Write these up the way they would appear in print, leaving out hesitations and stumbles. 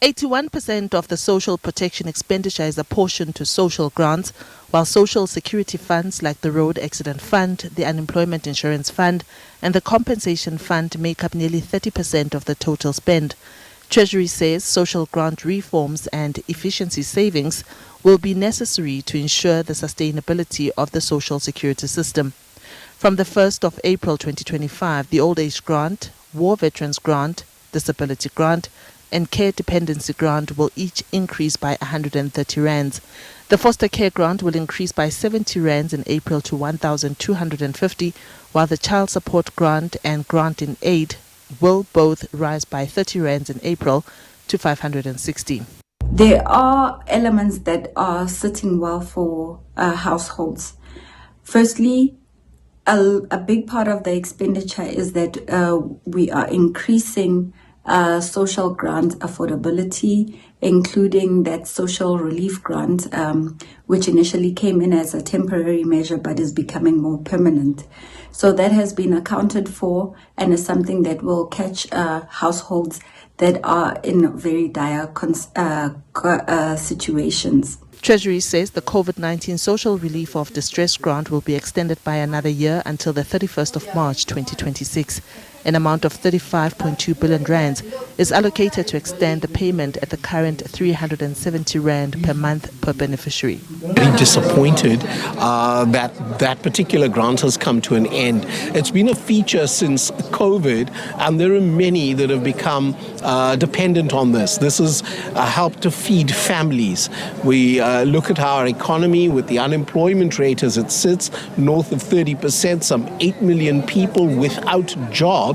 81% of the social protection expenditure is apportioned to social grants, while social security funds like the Road Accident Fund, the Unemployment Insurance Fund, and the Compensation Fund make up nearly 30% of the total spend. Treasury says social grant reforms and efficiency savings will be necessary to ensure the sustainability of the social security system. From the 1st of April 2025, the Old Age Grant, War Veterans Grant, Disability Grant, and Care Dependency Grant will each increase by 130 rands. The Foster Care Grant will increase by 70 rands in April to 1,250, while the Child Support Grant and Grant in Aid will both rise by 30 rands in April to 560. There are elements that are sitting well for households. Firstly, a big part of the expenditure is that we are increasing social grant affordability, including that social relief grant, which initially came in as a temporary measure but is becoming more permanent. So that has been accounted for and is something that will catch households that are in very dire situations. Treasury says the COVID-19 Social Relief of Distress Grant will be extended by another year until the 31st of March 2026. An amount of 35.2 billion rands is allocated to extend the payment at the current 370 rand per month per beneficiary. Very disappointed that particular grant has come to an end. It's been a feature since COVID, and there are many that have become dependent on this. This has helped to feed families. We look at our economy with the unemployment rate as it sits, north of 30%, some 8 million people without jobs.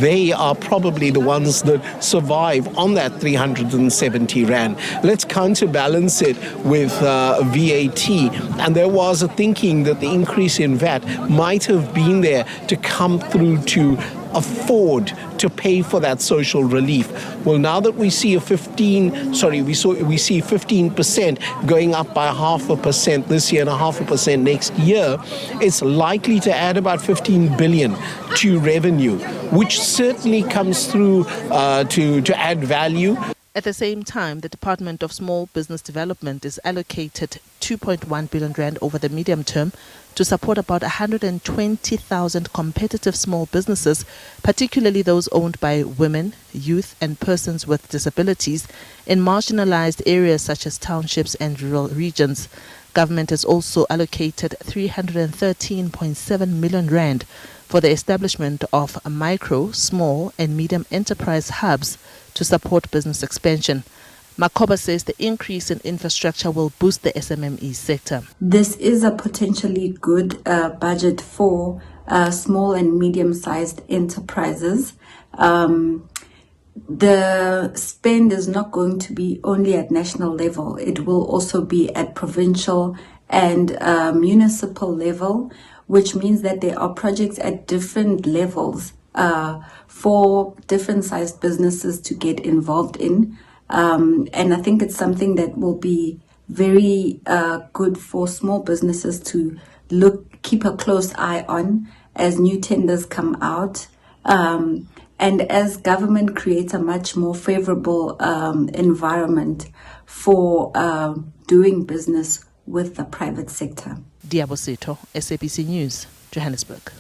They are probably the ones that survive on that 370 rand. Let's counterbalance it with VAT. And there was a thinking that the increase in VAT might have been there to come through to afford to pay for that social relief. Well, now that we see we see 15% going up by 0.5% this year and 0.5% next year, it's likely to add about 15 billion to revenue, which certainly comes through to add value. At the same time, the Department of Small Business Development is allocated 2.1 billion rand over the medium term to support about 120,000 competitive small businesses, particularly those owned by women, youth and persons with disabilities in marginalized areas such as townships and rural regions. Government has also allocated 313.7 million rand for the establishment of micro, small and medium enterprise hubs to support business expansion. Makoba says the increase in infrastructure will boost the SMME sector. This is a potentially good budget for small and medium-sized enterprises. The spend is not going to be only at national level. It will also be at provincial and municipal level, which means that there are projects at different levels for different sized businesses to get involved in. And I think it's something that will be very good for small businesses to keep a close eye on as new tenders come out. And as government creates a much more favorable environment for doing business with the private sector. Diabo Seto, SABC News, Johannesburg.